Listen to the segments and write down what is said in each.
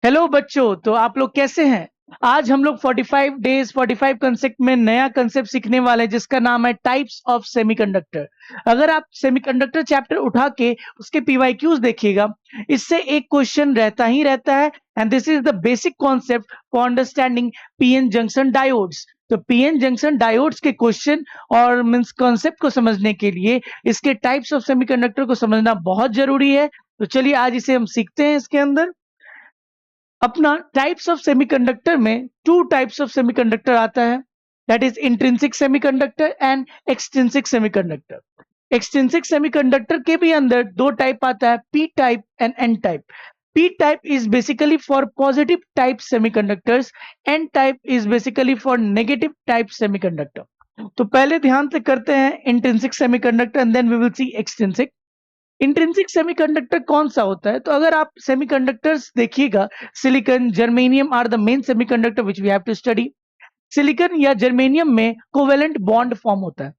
Hello बच्चों, तो आप लोग कैसे हैं? आज हम लोग 45 डेज 45 कंसेप्ट में नया कंसेप्ट सीखने वाले हैं जिसका नाम है टाइप्स ऑफ सेमीकंडक्टर। अगर आप सेमीकंडक्टर चैप्टर उठा के उसके पीवाईक्यूज देखिएगा, इससे एक क्वेश्चन रहता ही रहता है। And this is the basic concept for understanding PN junction diodes. तो पीएन जंक्शन डायोड्स के क्वेश्चन और मींस कॉन्सेप्ट को समझने के लिए इसके टाइप्स ऑफ सेमीकंडक्टर को समझना बहुत जरूरी है। तो चलिए आज इसे हम सीखते हैं। इसके अंदर अपना टाइप्स ऑफ सेमीकंडक्टर में टू टाइप्स ऑफ सेमीकंडक्टर आता है, that is intrinsic semiconductor and extrinsic semiconductor. Extrinsic semiconductor के भी अंदर दो टाइप आता है, P type and N type. P type is basically for positive type semiconductors, N type is basically for negative type semiconductor. तो पहले ध्यान से करते हैं intrinsic semiconductor and then we will see extrinsic. Intrinsic semiconductor कौन सा होता है? तो अगर आप सेमीकंडक्टर्स देखिएगा, silicon germanium are the main semiconductor which we have to study. Silicon या जर्मेनियम में कोवेलेंट बॉन्ड फॉर्म होता है।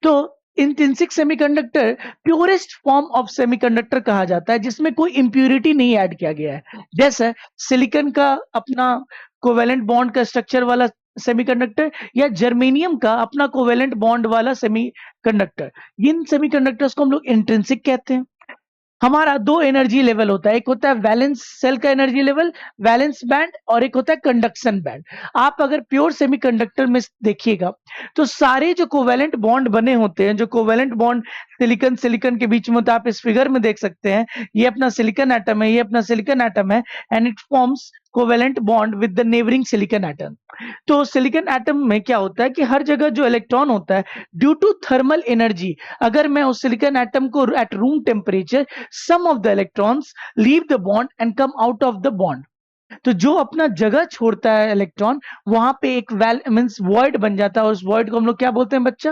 तो intrinsic semiconductor purest form of semiconductor कहा जाता है जिसमें कोई इंप्यूरिटी नहीं ऐड किया गया है। जैसे सिलिकॉन का अपना कोवेलेंट बॉन्ड का स्ट्रक्चर वाला सेमीकंडक्टर या जर्मेनियम का अपना कोवेलेंट बॉन्ड वाला सेमीकंडक्टर, इन सेमीकंडक्टर्स को हम लोग इंट्रिंसिक कहते हैं। हमारा दो एनर्जी लेवल होता है, एक होता है वैलेंस सेल का एनर्जी लेवल, वैलेंस बैंड, और एक होता है कंडक्शन बैंड। आप अगर प्योर सेमीकंडक्टर में देखिएगा तो सारे जो कोवेलेंट बॉन्ड बने होते हैं, जो कोवेलेंट बॉन्ड सिलिकॉन सिलिकॉन के बीच में होता है, आप इस फिगर में देख सकते हैं, ये अपना सिलिकॉन एटम है, ये अपना सिलिकॉन एटम है, and it forms covalent bond with the neighbouring silicon atom. तो सिलिकॉन एटम में क्या होता है कि हर जगह जो इलेक्ट्रॉन होता है, ड्यू टू थर्मल एनर्जी, अगर मैं उस सिलिकॉन एटम को at room temperature, some of the electrons leave the bond and come out of the bond। तो जो अपना जगह छोड़ता है इलेक्ट्रॉन, वहां पे एक वैल मींस वॉइड बन जाता है, और उस वॉइड को हम लोग क्या बोलते हैं बच्चा?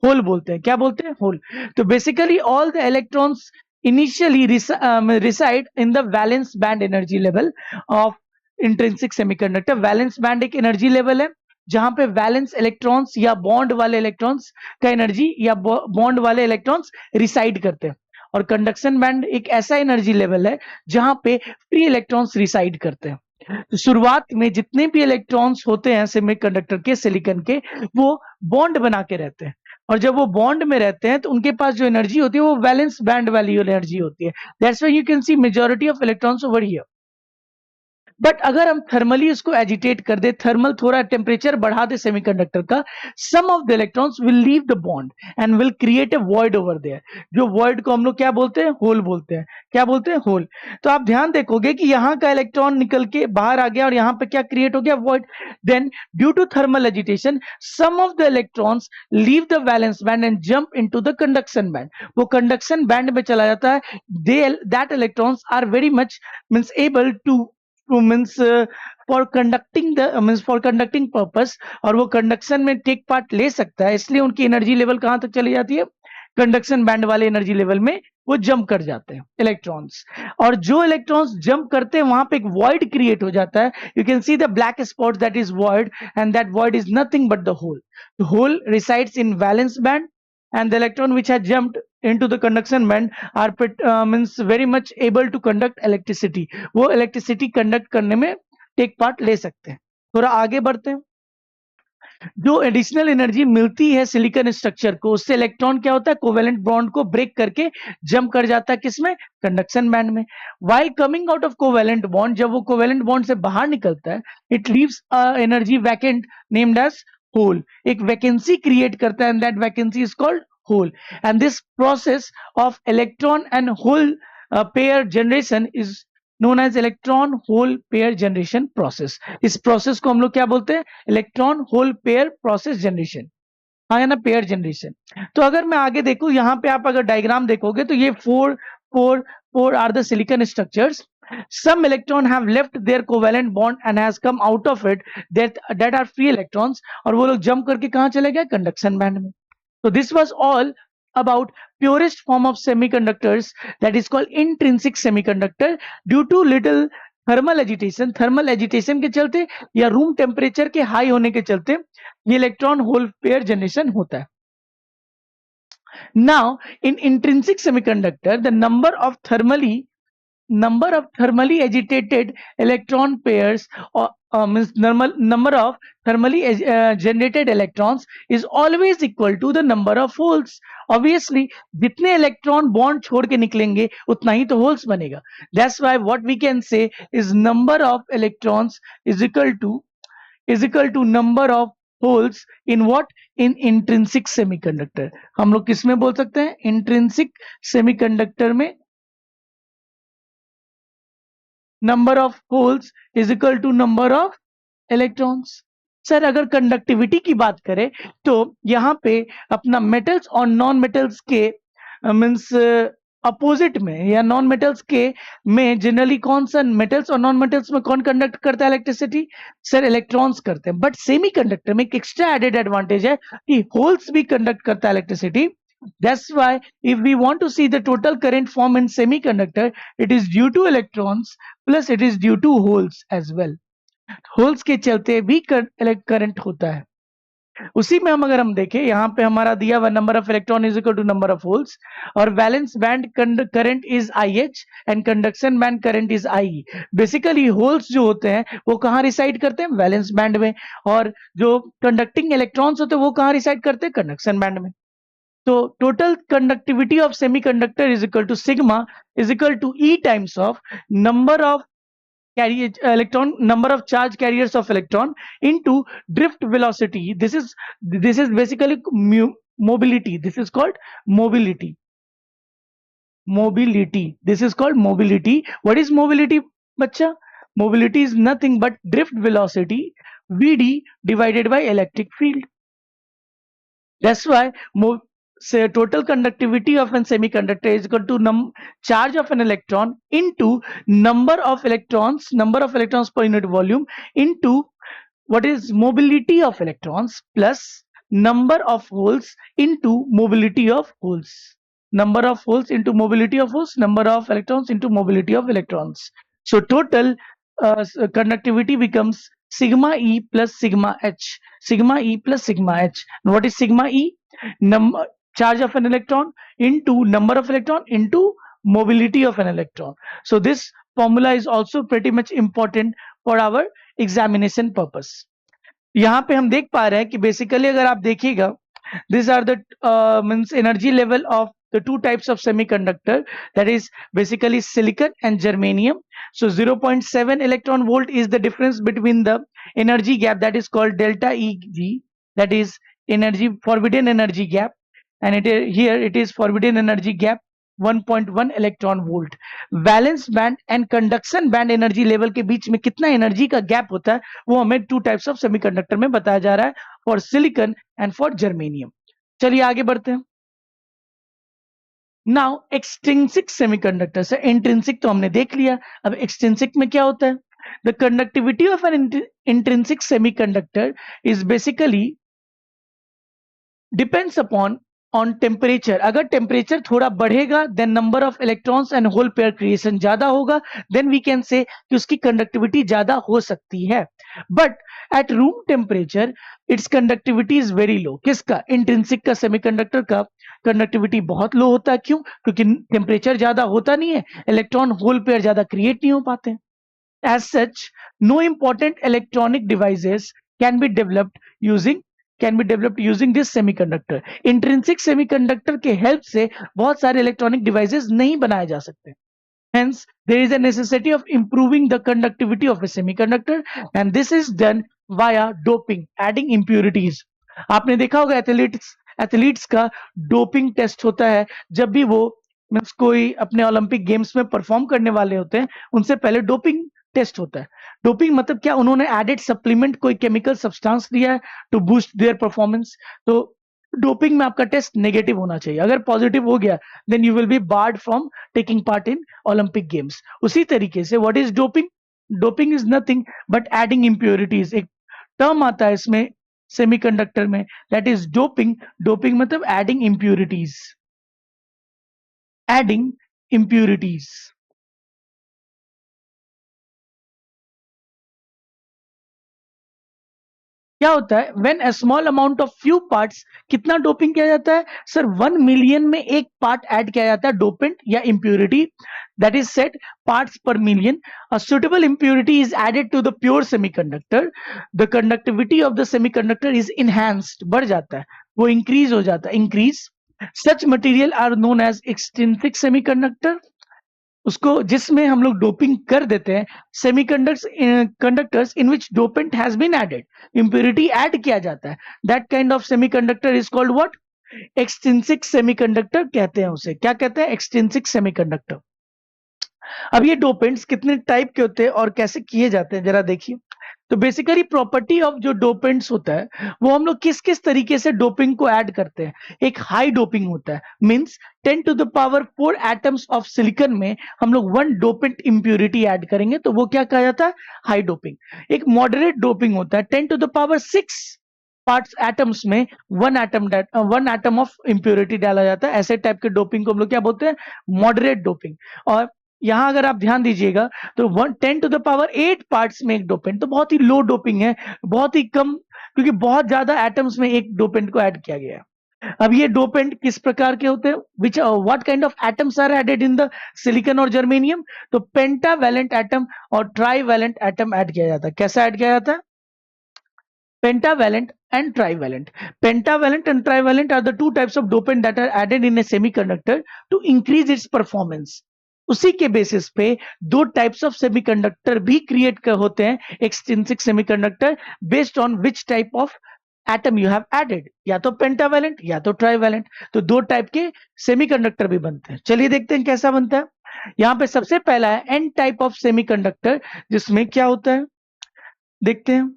होल बोलते हैं। क्या बोलते हैं? होल। तो basically all the electrons initially reside in the valence band energy level of intrinsic semiconductor। Valence band एक एनर्जी लेवल है जहां पे वैलेंस इलेक्ट्रॉन्स या बॉन्ड वाले इलेक्ट्रॉन्स का एनर्जी या बॉन्ड वाले इलेक्ट्रॉन्स रिसाइड करते हैं। और कंडक्शन बैंड एक ऐसा एनर्जी लेवल है जहां पे फ्री इलेक्ट्रॉन्स रिसाइड करते हैं। तो शुरुआत में जितने भी इलेक्ट्रॉन्स होते हैं सेमीकंडक्टर के, सिलिकॉन के, वो बॉन्ड बना के रहते हैं। और जब वो बॉन्ड में रहते हैं तो उनके पास जो एनर्जी होती है वो वैलेंस बैंड वाली एनर्जी होती है। That's why you can C majority of electrons over here. But अगर हम थर्मली उसको एजिटेट कर दे, थर्मल थोड़ा टेम्परेचर बढ़ा दे सेमीकंडक्टर का, some of the electrons will leave the bond and will create a void over there. जो void को हम लोग क्या बोलते हैं? होल बोलते हैं। क्या बोलते हैं? होल। तो आप ध्यान देखोगे कि यहाँ का इलेक्ट्रॉन निकल के बाहर आ गया और यहाँ पे क्या क्रिएट हो गया? Void. Then due to thermal agitation some of the electrons leave the valence band and jump into the conduction band. वो कंडक्शन बैंड में चला जाता है। They that electrons are very much means able to means for conducting the means for conducting purpose, और वो conduction में take part ले सकता है, इसलिए उनकी एनर्जी लेवल कहां तक चली जाती है? कंडक्शन बैंड वाले एनर्जी लेवल में वो जंप कर जाते हैं इलेक्ट्रॉन्स। और जो इलेक्ट्रॉन्स जंप करते हैं वहां पे एक वॉइड क्रिएट हो जाता है। You can see the black spot, that is void, and that void is nothing but the hole. The hole resides in valence band, and the electron which has jumped into the conduction band are means very much able to conduct electricity। वो electricity conduct करने में take part ले सकते हैं। थोड़ा आगे बढ़ते हैं। जो एडिशनल एनर्जी मिलती है सिलिकॉन स्ट्रक्चर को, उससे इलेक्ट्रॉन क्या होता है? कोवेलेंट बॉन्ड को ब्रेक करके जंप कर जाता है किसमें? कंडक्शन बैंड में। While coming out of covalent bond, जब वो कोवेलेंट बॉन्ड से बाहर निकलता है, it leaves energy vacant named as hole. एक वैकेंसी क्रिएट करता है, and that vacancy is called hole. And this process of electron and hole pair generation is known as electron hole pair generation process. इस process को हम लोग क्या बोलते हैं? Electron hole pair process generation. हाँ या ना? Pair generation. तो अगर मैं आगे देखूं, यहाँ पे आप अगर डायग्राम देखोगे तो ये four are the silicon structures. Some electron have left their covalent bond and has come out of it, that are free electrons, और वो लोग जंप करके कहाँ चले गए? कंडक्शन बैंड में। So this was all about purest form of semiconductors, that is called intrinsic semiconductor। Due to little thermal agitation के चलते या रूम टेम्परेचर के हाई होने के चलते ये इलेक्ट्रॉन होल पेयर जनरेशन होता है। Now in intrinsic semiconductor the number of thermally number of thermally agitated electron pairs, or means number of thermally generated electrons is always equal to the number of holes. Obviously जितने electron bond छोड़ के निकलेंगे उतना ही तो holes बनेगा. That's why what we can say is number of electrons is equal to number of holes in what? In intrinsic semiconductor. हम लोग किसमें बोल सकते हैं? Intrinsic semiconductor में number of holes is equal to number of electrons. Sir अगर conductivity की बात करें तो यहाँ पे अपना मेटल्स और नॉन मेटल्स के मीन्स अपोजिट में या नॉन मेटल्स के में जनरली कौन सा मेटल्स और नॉन मेटल्स में कौन कंडक्ट करता है इलेक्ट्रिसिटी? सर इलेक्ट्रॉन्स करते हैं. बट सेमीकंडक्टर में एक एक्स्ट्रा एडेड एडवांटेज है कि होल्स भी कंडक्ट करता है electricity. That's why if we want to see the total current form in semiconductor, it is due to electrons plus it is due to holes as well. Holes के चलते भी current होता है. उसी में अगर हम देखें यहाँ पे हमारा दिया हुआ number of electron is equal to number of holes और valence band current is IH and conduction band current is IE. Basically holes जो होते हैं वो कहाँ रिसाइड करते हैं? वैलेंस बैंड में. और जो कंडक्टिंग इलेक्ट्रॉन्स होते हैं वो कहाँ रिसाइड करते हैं? कंडक्शन बैंड में. तो total conductivity of semiconductor is equal to sigma is equal to E times of number of number of charge carriers of electron into drift velocity. This is basically mobility. This is called mobility. This is called mobility. What is mobility, bacha? Mobility is nothing but drift velocity VD divided by electric field. That's why say total conductivity of a semiconductor is equal to charge of an electron into number of electrons per unit volume into what is mobility of electrons plus number of holes into mobility of holes. Number of holes into mobility of holes, number of electrons into mobility of electrons. So total conductivity becomes sigma E plus sigma H. Sigma E plus sigma H. And what is sigma E? Charge of an electron into number of electron into mobility of an electron. So this formula is also pretty much important for our examination purpose. यहाँ पे हम देख पा रहे हैं कि basically अगर आप देखिएगा these are the means energy level of the two types of semiconductor, that is basically silicon and germanium. So 0.7 electron volt is the difference between the energy gap, that is called delta EG, that is forbidden energy gap. And here it is forbidden energy gap 1.1 electron volt. Valence band and conduction band energy level के बीच में कितना energy का gap होता है वो हमें to types of semiconductor में बताया जा रहा है, for silicon and for germanium. चलिए आगे बढ़ते हैं. नाउ एक्सट्रिंसिक सेमीकंडक्टर से इंट्रिंसिक तो हमने देख लिया. अब एक्सट्रिंसिक में क्या होता है? The conductivity of an intrinsic semiconductor is basically depends upon on temperature. अगर टेम्परेचर थोड़ा बढ़ेगा then number of electrons and hole pair creation ज्यादा होगा, देन वी कैन से कि उसकी कंडक्टिविटी ज्यादा हो सकती है. But at room temperature it's conductivity is very low. किसका? इंट्रिंसिक का सेमीकंडक्टर का कंडक्टिविटी बहुत लो होता है. क्यों? क्योंकि टेम्परेचर ज्यादा होता नहीं है, इलेक्ट्रॉन होल पेयर ज्यादा क्रिएट नहीं हो पाते. As such, no important electronic devices can be developed using this semiconductor. Intrinsic semiconductor के help से बहुत सारे electronic devices नहीं बनाए जा सकते. Hence, there is a necessity of improving the conductivity of a semiconductor, and this is done via doping, adding impurities. आपने देखा होगा एथलीट्स का डोपिंग टेस्ट होता है जब भी वो मीन्स कोई अपने ओलंपिक गेम्स में परफॉर्म करने वाले होते हैं, उनसे पहले डोपिंग टेस्ट होता है. डोपिंग मतलब क्या? उन्होंने एडेड सप्लीमेंट कोई केमिकल सब्सटेंस दिया है टू बूस्ट देयर परफॉर्मेंस. तो डोपिंग में आपका टेस्ट नेगेटिव होना चाहिए. अगर पॉजिटिव हो गया then you will be barred from taking part in Olympic games. उसी तरीके से what is doping? Doping is nothing but adding impurities. एक टर्म आता है इसमें सेमीकंडक्टर में, दैट इज डोपिंग. डोपिंग मतलब एडिंग इम्प्योरिटीज. Adding impurities. क्या होता है when a small amount of few parts, कितना डोपिंग किया जाता है सर, 1 मिलियन में एक पार्ट ऐड किया जाता है डोपेंट या impurity, that is set parts per million. A suitable impurity is added to the pure semiconductor, the conductivity of the semiconductor is enhanced, बढ़ जाता है, वो इंक्रीज हो जाता है, increase. Such material are known as extrinsic semiconductor, उसको जिसमें हम लोग डोपिंग कर देते हैं, conductors in which dopant has been added, impurity add किया जाता है, that kind of semiconductor is called what, extrinsic semiconductor कहते हैं उसे. क्या कहते हैं? Extrinsic semiconductor. अब ये डोपेंट्स कितने टाइप के होते हैं और कैसे किए जाते हैं जरा देखिए. तो बेसिकली प्रॉपर्टी ऑफ जो डोपेंट्स होता है वो हम लोग किस किस तरीके से डोपिंग को ऐड करते हैं. एक हाई डोपिंग होता है, means 10 to the power 4 atoms of silicon में हम लोग 1 डोपेंट इंप्योरिटी ऐड करेंगे, तो वो क्या कहा जाता है? High doping. एक मॉडरेट डोपिंग होता है, 10 to the power 6 parts atoms में 1 एटम ऑफ इंप्योरिटी डाला जाता है. ऐसे टाइप के डोपिंग को हम लोग क्या बोलते हैं? Moderate doping. और यहां अगर आप ध्यान दीजिएगा तो 10 टू द पावर 8 पार्ट्स में एक डोपेंट, तो बहुत ही लो डोपिंग है, बहुत ही कम, क्योंकि बहुत ज्यादा एटम्स में एक डोपेंट को ऐड किया गया है. अब ये डोपेंट किस प्रकार के होते हैं? Which what kind of atoms are added in the silicon और जर्मेनियम? तो पेंटावैलेंट एटम और ट्राईवैलेंट एटम ऐड किया जाता है. कैसा ऐड किया जाता है? Pentavalent and trivalent. Pentavalent and trivalent are the two types of dopant that are added in a semiconductor to increase its performance. उसी के बेसिस पे दो टाइप्स ऑफ सेमीकंडक्टर भी क्रिएट होते हैं, extrinsic semiconductor, based on which type of atom you have added, या तो pentavalent या तो ट्राईवैलेंट. तो दो टाइप के सेमीकंडक्टर भी बनते हैं. चलिए देखते हैं कैसा बनता है. यहाँ पे सबसे पहला है एन टाइप ऑफ सेमीकंडक्टर, जिसमें क्या होता है देखते हैं.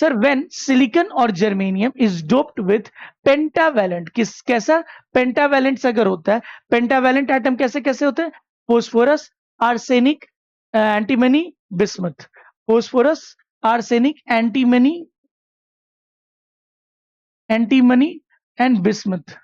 सर व्हेन सिलिकॉन और germanium is doped with pentavalent, किस कैसा? पेंटावैलेंट अगर होता है, पेंटावैलेंट एटम कैसे कैसे होते हैं? Phosphorus, arsenic, antimony, bismuth. Phosphorus, arsenic, antimony and bismuth.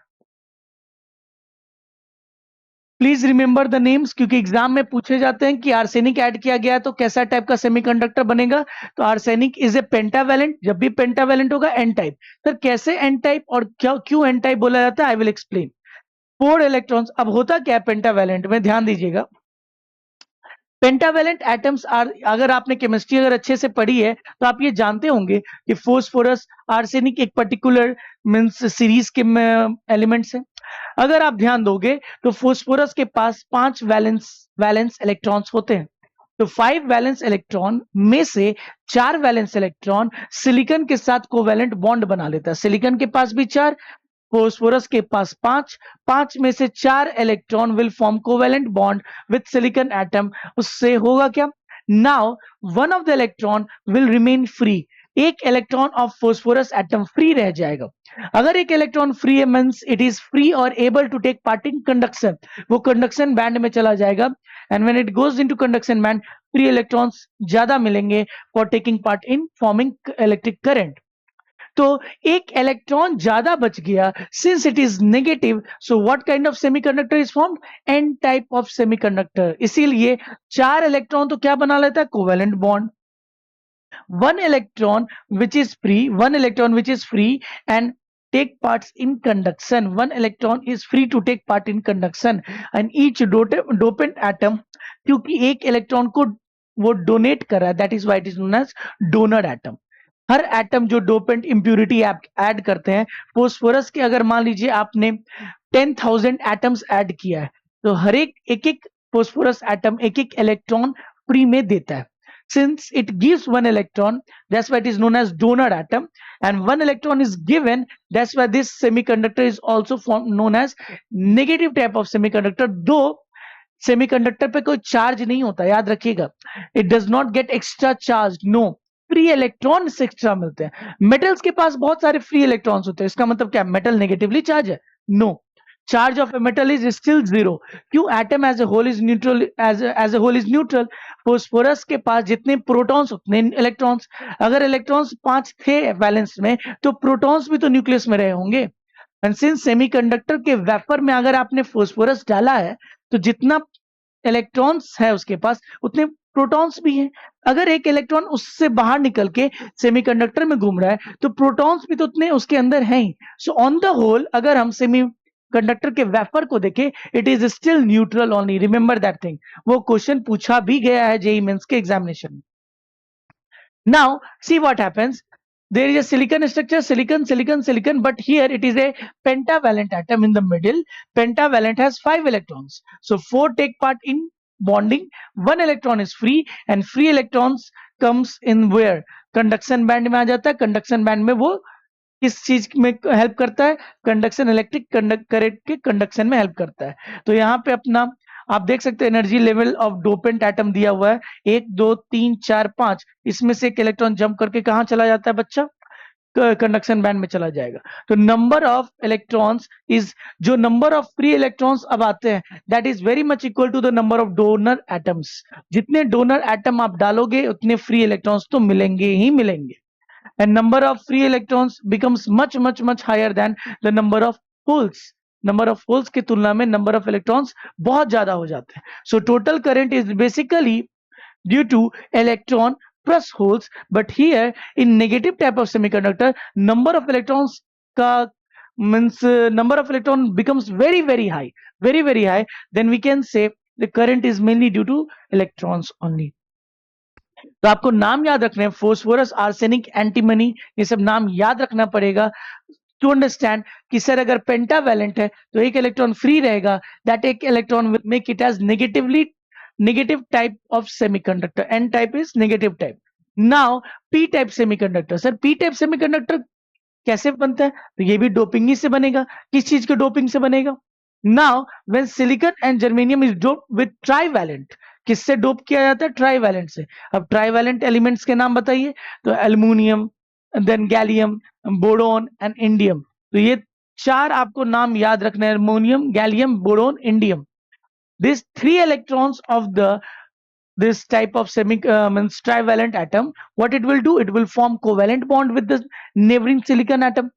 Please remember the names, क्योंकि एग्जाम में पूछे जाते हैं कि आर्सेनिक ऐड किया गया तो कैसा टाइप का सेमीकंडक्टर बनेगा. तो आर्सेनिक इज ए पेंटावैलेंट, जब भी पेंटावैलेंट होगा एन टाइप. सर कैसे एन टाइप और क्यों एन टाइप बोला जाता है? I will explain. 4 इलेक्ट्रॉन्स. अब होता क्या है पेंटावैलेंट में, ध्यान दीजिएगा. पेंटावैलेंट एटम्स आर, अगर आपने केमिस्ट्री अगर अच्छे से पढ़ी है तो आप ये जानते होंगे कि फोस्फोरस, आर्सेनिक एक पर्टिकुलर मींस सीरीज के एलिमेंट्स हैं. अगर आप ध्यान दोगे तो फोस्फोरस के पास 5 वैलेंस इलेक्ट्रॉन्स होते हैं. तो 5 वैलेंस इलेक्ट्रॉन में से 4 वैलेंस इलेक्ट्रॉन सिलिकॉन के साथ कोवैलेंट बॉन्ड बना लेता है. सिलिकॉन के पास भी 4, फोस्फोरस के पास 5, 5 में से 4 electron will form covalent bond with silicon atom. उससे होगा क्या? Now one of the electron will remain free. एक electron of phosphorus atom free रह जाएगा. अगर एक इलेक्ट्रॉन फ्री है मींस इट इज फ्री और able to take part in conduction, वो कंडक्शन बैंड में चला जाएगा. And when it goes into conduction band, free electrons ज्यादा मिलेंगे for taking part in forming electric current. तो एक इलेक्ट्रॉन ज्यादा बच गया, since it is negative, so what kind of semiconductor is formed? N type of semiconductor. इसीलिए 4 electron तो क्या बना लेता है? Covalent bond. one electron which is free and take parts in conduction. One electron is free to take part in conduction, and each dopant atom, क्योंकि एक electron को वो डोनेट कर रहा है, that is why it is known as donor atom. हर atom जो dopant impurity add करते हैं, फोस्फोरस के अगर मान लीजिए आपने 10,000 एटम्स ऐड किया है, तो हर एक फोस्फोरस एटम एक इलेक्ट्रॉन फ्री में देता है. Since it gives 1 electron, that's why it is known as donor atom, and 1 electron is given, that's why this semiconductor is also known as negative type of semiconductor. Though semiconductor पे कोई charge नहीं होता, याद रखिएगा. It does not get extra charged, no. Free electron extra मिलते हैं. Metals के पास बहुत सारे फ्री इलेक्ट्रॉन्स होते हैं. इसका मतलब क्या? मेटल नेगेटिवली चार्ज है? No. Charge of a metal is still zero. क्यों? atom as a whole is neutral, as a whole is neutral. Phosphorus के पास जितने प्रोटॉन्स उतने इलेक्ट्रॉन्स. अगर इलेक्ट्रॉन्स 5 थे वैलेंस में, तो प्रोटॉन्स भी तो न्यूक्लियस में रहे होंगे. एंड सिंस सेमीकंडक्टर के वेपर में अगर आपने फोस्फोरस डाला है, तो जितना इलेक्ट्रॉन्स है उसके पास, उतने प्रोटॉन्स भी हैं। अगर एक इलेक्ट्रॉन उससे बाहर निकल के सेमीकंडक्टर में घूम रहा है तो प्रोटॉन्स भी तो उतने उसके अंदर हैं ही। सो ऑन द होल अगर हम सेमीकंडक्टर के वेफर को देखें, it is still neutral only, remember that thing. वो क्वेश्चन पूछा भी गया है जेईई मेंस के एग्जामिनेशन में। Now, see what happens. There is a silicon structure, silicon, but here it is a pentavalent atom in the middle. Pentavalent has 5 electrons. So 4 take part in bonding, 1 electron is free, and free electrons comes in where? Conduction band में आ जाता है। conduction band में वो किस चीज में help करता है? कंडक्शन, इलेक्ट्रिक करंट के कंडक्शन में हेल्प करता है। तो यहाँ पे अपना आप देख सकते हैं energy level of dopant atom दिया हुआ है 1 2 3 4 5। इसमें से एक इलेक्ट्रॉन जंप करके कहाँ चला जाता है बच्चा? कंडक्शन बैंड में चला जाएगा। तो नंबर ऑफ इलेक्ट्रॉन्स इज, जो नंबर ऑफ फ्री इलेक्ट्रॉन्स अब आते हैं that is very much equal to the number of donor atoms. जितने डोनर एटम आप डालोगे उतने फ्री इलेक्ट्रॉन्स तो मिलेंगे ही मिलेंगे। and number of free electrons becomes much higher than the number of holes. Number of holes की तुलना में number of electrons बहुत ज्यादा हो जाते हैं। So total current is basically due to electron plus holes, but here in negative type of semiconductor number of electrons का means number of electron becomes very high, very high. Then we can say the current is mainly due to electrons only. तो आपको नाम याद रखने हैं, phosphorus, arsenic, antimony, ये सब नाम याद रखना पड़ेगा टू अंडरस्टैंड कि सर अगर पेंटावैलेंट है तो एक इलेक्ट्रॉन फ्री रहेगा, दैट एक electron will make it as negative type of semiconductor. N type is negative type. Now P type semiconductor, sir P type semiconductor कैसे बनता है? तो ये भी डोपिंग ही से बनेगा। किस चीज के डोपिंग से बनेगा? Now when silicon and germanium is doped with trivalent, किससे डोप किया जाता है? ट्राईवैलेंट से। अब ट्राईवैलेंट एलिमेंट्स के नाम बताइए। तो aluminium, then gallium, boron and indium. तो ये 4 आपको नाम याद रखना है, aluminium, gallium, boron, indium. These 3 electrons of this type of means trivalent atom, what it will do? It will form covalent bond with the neighboring silicon atom.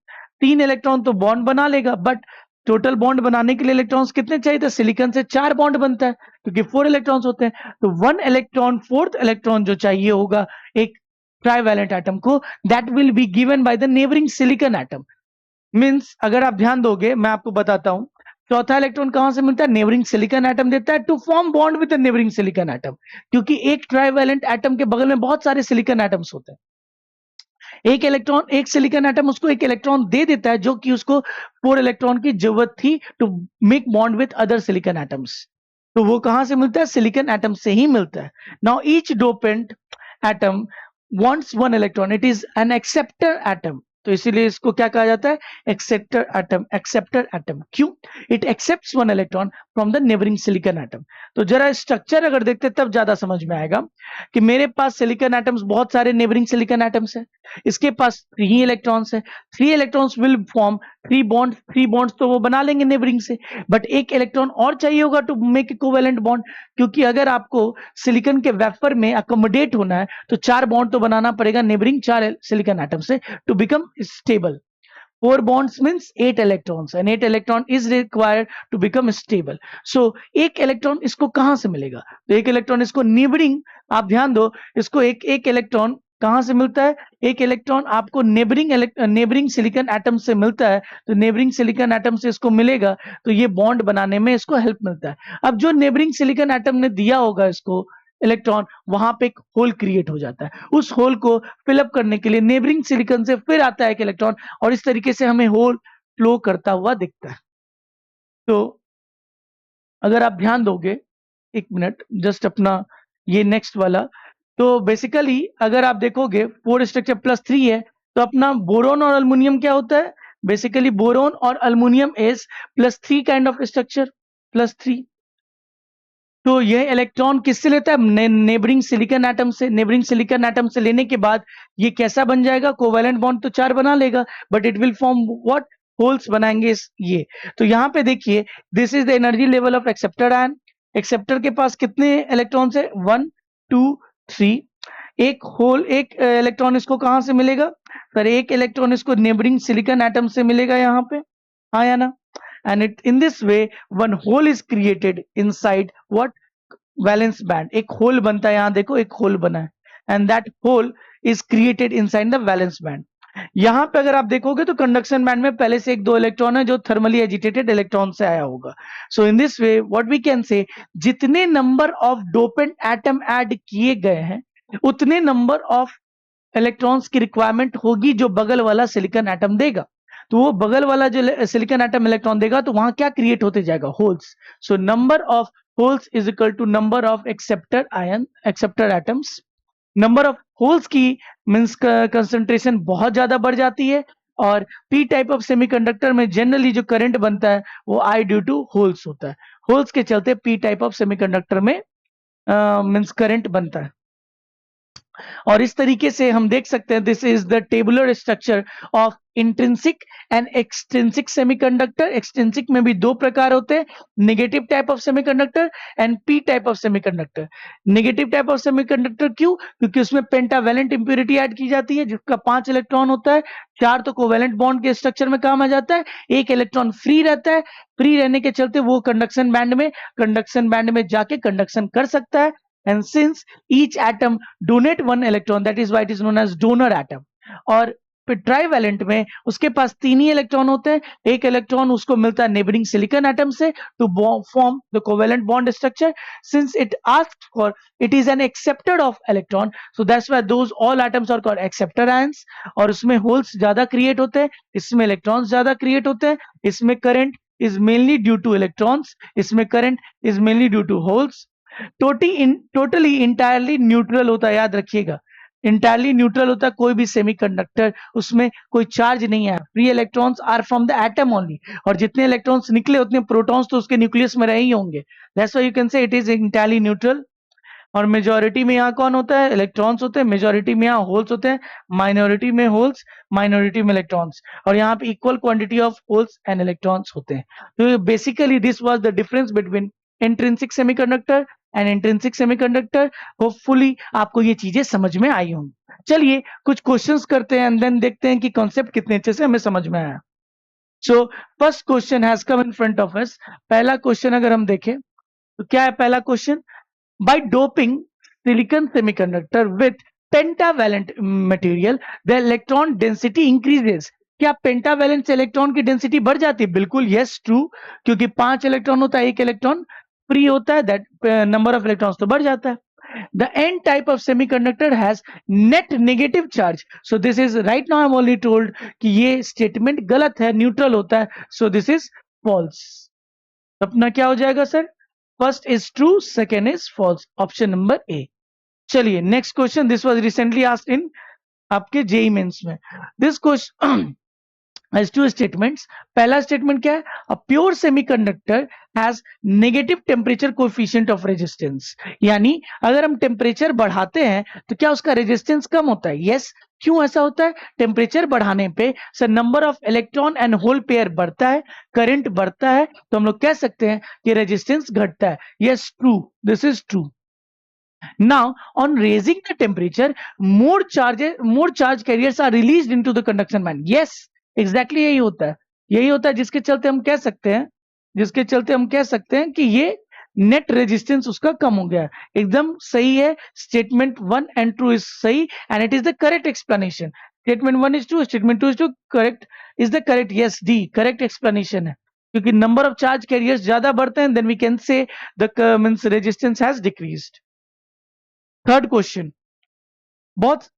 3 electron तो bond बना लेगा, बट टोटल बॉन्ड बनाने के लिए electrons कितने चाहिए? तो silicon से 4 बॉन्ड बनता है क्योंकि 4 इलेक्ट्रॉन्स होते हैं। तो 1 इलेक्ट्रॉन, 4th इलेक्ट्रॉन जो चाहिए होगा एक ट्राईवैलेंट एटम को, that will be given by the neighbouring silicon atom. Means अगर आप ध्यान दोगे, मैं आपको बताता हूं, चौथा इलेक्ट्रॉन कहां से मिलता है? नेबरिंग सिलिकॉन एटम देता है to form bond with the neighbouring silicon atom, क्योंकि एक ट्राईवैलेंट एटम के बगल में बहुत सारे सिलिकॉन एटम्स होते हैं। एक इलेक्ट्रॉन, एक सिलिकॉन एटम उसको एक इलेक्ट्रॉन दे देता है जो कि उसको 4 इलेक्ट्रॉन की जरूरत थी to make bond with other silicon atoms. तो वो कहां से मिलता है? सिलिकॉन एटम से ही मिलता है। Now each dopant atom wants 1 electron, it is an acceptor atom। तो इसीलिए इसको क्या कहा जाता है? Acceptor atom. एक्सेप्टर एटम क्यों? It accepts 1 electron from the neighbouring silicon atom. तो जरा स्ट्रक्चर अगर देखते तब ज्यादा समझ में आएगा कि मेरे पास सिलिकॉन एटम्स, बहुत सारे नेबरिंग सिलिकॉन एटम्स है, इसके पास 3 इलेक्ट्रॉन्स है। 3 electrons will form 3 bond. 3 bonds तो वो बना लेंगे नेबरिंग से, बट एक इलेक्ट्रॉन और चाहिए होगा to make a covalent bond, क्योंकि अगर आपको सिलिकॉन के वेफर में अकोमोडेट होना है तो 4 बॉन्ड तो बनाना पड़ेगा नेबरिंग 4 सिलिकॉन एटम से to become stable। 4 bonds means 8 electrons and 8 electron is required to become stable। So एक इलेक्ट्रॉन इसको कहां से मिलेगा? तो एक इलेक्ट्रॉन इसको नेबरिंग, आप ध्यान दो, इसको एक इलेक्ट्रॉन कहां से मिलता है? एक इलेक्ट्रॉन आपको नेबरिंग सिलिकॉन एटम से मिलता है। तो नेबरिंग सिलिकॉन एटम से इसको मिलेगा तो ये बॉन्ड बनाने में इसको हेल्प मिलता है। अब जो नेबरिंग सिलिकॉन एटम ने दिया होगा इसको इलेक्ट्रॉन, वहां पे एक होल क्रिएट हो जाता है। उस होल को फिलअप करने के लिए नेबरिंग सिलिकॉन से फिर आता है एक इलेक्ट्रॉन, और इस तरीके से हमें होल फ्लो करता हुआ दिखता है। तो अगर आप ध्यान दोगे, 1 मिनट जस्ट अपना ये नेक्स्ट वाला, तो बेसिकली अगर आप देखोगे 4 स्ट्रक्चर प्लस 3 है, तो अपना बोरोन और अल्युमिनियम क्या होता है? बेसिकली बोरोन और aluminium is +3 kind of structure, +3। तो यह इलेक्ट्रॉन किससे लेता है? नेबरिंग सिलिकॉन एटम से। नेबरिंग सिलिकॉन एटम से लेने के बाद ये कैसा बन जाएगा? कोवेलेंट बॉन्ड तो 4 बना लेगा, but it will form what? Holes बनाएंगे ये। तो यहां पे देखिए, this is the energy level of acceptor ion. Acceptor के पास कितने इलेक्ट्रॉन्स है? 1 2 3। एक होल, एक इलेक्ट्रॉन इसको कहां से मिलेगा? सर एक इलेक्ट्रॉन इसको नेबरिंग सिलिकॉन एटम से मिलेगा यहाँ पे, हाँ या ना? And it in this way one hole is created inside what? Valence band, एक होल बनता है, यहां देखो एक होल बना है, and that hole is created inside the valence band. यहां पे अगर आप देखोगे तो कंडक्शन बैंड में पहले से एक दो इलेक्ट्रॉन है जो थर्मली एजिटेटेड इलेक्ट्रॉन से आया होगा। So in this way what we can say, जितने number of dopant atom add किए गए हैं उतने नंबर ऑफ इलेक्ट्रॉन्स की रिक्वायरमेंट होगी जो बगल वाला सिलिकॉन एटम देगा। तो वो बगल वाला जो सिलिकॉन एटम इलेक्ट्रॉन देगा तो वहां क्या क्रिएट होते जाएगा, holes. So number of holes is equal to number of acceptor atoms. Number of holes की मींस कंसंट्रेशन बहुत ज्यादा बढ़ जाती है, और पी टाइप ऑफ सेमीकंडक्टर में जनरली जो करंट बनता है वो आई ड्यू टू होल्स होता है। होल्स के चलते पी टाइप ऑफ सेमीकंडक्टर में मींस करंट बनता है। और इस तरीके से हम देख सकते हैं this is the tabular structure of intrinsic and extrinsic semiconductor. Extrinsic में भी दो प्रकार होते हैं, negative type of semiconductor and P type of semiconductor. Negative type of semiconductor क्यों? क्योंकि उसमें पेंटावैलेंट इंप्योरिटी ऐड की जाती है जिसका 5 इलेक्ट्रॉन होता है, 4 तो कोवैलेंट बॉन्ड के स्ट्रक्चर में काम आ जाता है, एक इलेक्ट्रॉन फ्री रहता है। फ्री रहने के चलते वो कंडक्शन बैंड में जाके कंडक्शन कर सकता है। And since each atom donate one electron, that is why it is known as donor atom. और ट्राइवैलेंट में उसके पास 3 ही इलेक्ट्रॉन होते हैं, एक इलेक्ट्रॉन उसको मिलता है नेबरिंग सिलिकॉन एटम से to form the covalent bond structure. Since it asked for, it is an acceptor of electron, so that's why those all atoms are called acceptor ions. और उसमें holes ज्यादा create होते हैं, इसमें electrons ज्यादा create होते हैं, इसमें current is mainly due to electrons, इसमें current is mainly due to holes. Totally entirely neutral होता है, याद रखिएगा इंटायरली न्यूट्रल होता है कोई भी सेमीकंडक्टर, उसमें कोई चार्ज नहीं है। Free electrons are from the atom only, और जितने इलेक्ट्रॉन्स निकले उतने प्रोटॉन्स तो उसके न्यूक्लियस में रहे ही होंगे। That's why you can say it is entirely neutral. और मेजॉरिटी में यहाँ कौन होता है, इलेक्ट्रॉन्स होते हैं, मेजॉरिटी में यहाँ होल्स होते हैं, माइनॉरिटी में होल्स, माइनॉरिटी में इलेक्ट्रॉन्स, और यहाँ पे equal quantity of holes and electrons होते हैं। तो basically this was the difference between intrinsic semiconductor and intrinsic semiconductor. Hopefully आपको ये चीजें समझ में आई होंगी। चलिए कुछ क्वेश्चंस करते हैं एंड देन देखते हैं कि कॉन्सेप्ट कितने अच्छे से हमें समझ में आया। So first question has come in front of us. पहला क्वेश्चन अगर हम देखें तो क्या है पहला question, by doping silicon semiconductor with pentavalent material the electron density increases। क्या पेंटावैलेंट से इलेक्ट्रॉन की डेंसिटी बढ़ जाती है? बिल्कुल यस ट्रू, क्योंकि 5 इलेक्ट्रॉन होता है, एक इलेक्ट्रॉन फ्री होता है, दैट नंबर ऑफ इलेक्ट्रॉन्स तो बढ़ जाता है। The n type of semiconductor has net negative charge, so this is right now I'm only told कि ये स्टेटमेंट गलत है, न्यूट्रल होता है, so this is false। अपना क्या हो जाएगा sir? First is true, second is false, option number A. चलिए next question, this was recently asked in आपके जेई मेंस में। This question has two statements। पहला स्टेटमेंट क्या है, a pure semiconductor has negative temperature coefficient of resistance. यानी अगर हम temperature बढ़ाते हैं तो क्या उसका रेजिस्टेंस कम होता है? यस। क्यों ऐसा होता है? टेम्परेचर बढ़ाने पे sir number of electron and hole pair बढ़ता है, करंट बढ़ता है, तो हम लोग कह सकते हैं कि रेजिस्टेंस घटता है। Yes true, this is true. Now, on raising the temperature, more charge carriers are released into the conduction band. Yes, exactly यही होता है जिसके चलते हम कह सकते हैं कि ये नेट रेजिस्टेंस उसका कम हो गया है। एकदम सही है, स्टेटमेंट 1 एंड 2 इज सही and it is the correct explanation. Statement 1 is true, statement 2 is true, correct is the correct, yes D correct explanation है, क्योंकि नंबर ऑफ चार्ज कैरियर्स ज्यादा बढ़ते हैं, then we can say the means resistance has decreased. Third question, बहुत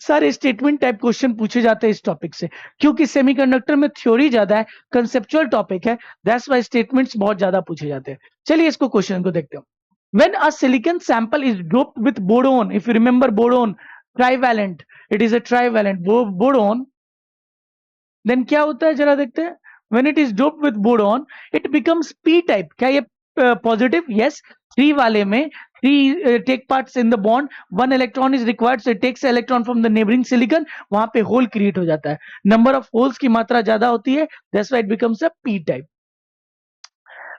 सारे statement type question पूछे जाते हैं इस टॉपिक से, क्योंकि सेमीकंडक्टर में थ्योरी ज्यादा है, कंसेप्चुअल टॉपिक है, दैट्स व्हाई स्टेटमेंट्स बहुत ज्यादा पूछे जाते हैं। चलिए इसको क्वेश्चन को देखते हैं। When a silicon sample is doped with boron, if you remember boron trivalent, it is a trivalent boron, then क्या होता है जरा देखते हैं। When it is doped with boron it becomes P type. क्या ये पॉजिटिव? यस। 3 वाले में 3 take parts in the bond, 1 electron is required, so it takes an electron from the neighboring silicon, वहां पे होल क्रिएट हो जाता है, number of holes की मात्रा ज्यादा होती है, that's why it becomes a p type।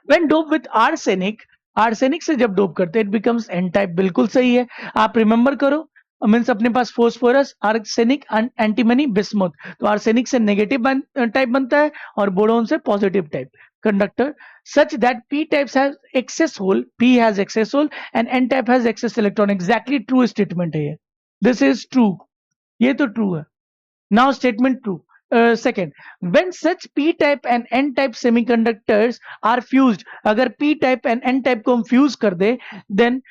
when doped with arsenic से जब डोप करते हैं it becomes n type। बिल्कुल सही है, आप रिमेंबर करो, मीन्स अपने पास फोस्फोरस, आर्सेनिक, एंटीमनी, बिस्मुथ, तो आर्सेनिक से नेगेटिव टाइप बनता है और बोरोन से positive type conductor. such that p types has excess hole, p has excess hole and n type has excess electron. Exactly true statement है ये. This is true. ये तो true है. Now statement 2. Second, when such p-type and n-type semiconductors are fused, अगर p-type and n-type को हम fuse कर दे, then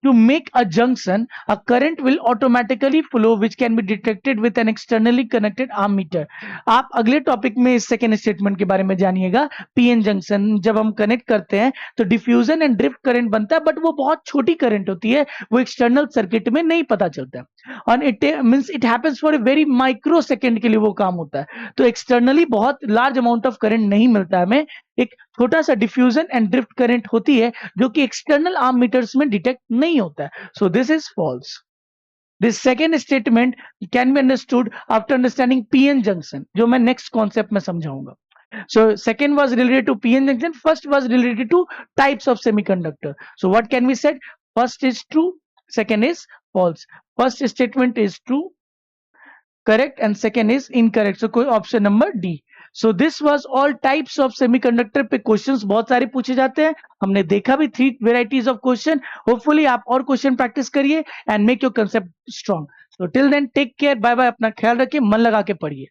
to make a junction, a current will automatically flow which can be detected with an externally connected ammeter. आप अगले topic में इस second statement के बारे में जानिएगा. पीएन जंक्शन जब हम कनेक्ट करते हैं तो डिफ्यूजन एंड ड्रिफ्ट करंट बनता है, बट वो बहुत छोटी करंट होती है, वो एक्सटर्नल सर्किट में नहीं पता चलता है. और it means it happens for a very micro second के लिए वो काम होता है. तो एक्सटर्नली बहुत लार्ज अमाउंट ऑफ करंट नहीं मिलता है हमें, एक छोटा सा डिफ्यूजन एंड ड्रिफ्ट करंट होती है जो कि एक्सटर्नल आर्म मीटर्स में डिटेक्ट नहीं होता है. So this is false. This second statement can be understood after understanding PN junction, जो मैं नेक्स्ट कॉन्सेप्ट में समझाऊंगा. So second was related to PN junction, first was related to types of semiconductor. So what can we said? First is true, second is false. First statement is true, correct, and second is incorrect. So कोई option number D. So this was all types of semiconductor पे questions बहुत सारे पूछे जाते हैं. हमने देखा भी 3 varieties of question. Hopefully आप और question practice करिए and make your concept strong. So till then take care, bye bye. अपना ख्याल रखिए, मन लगा के पढ़िए.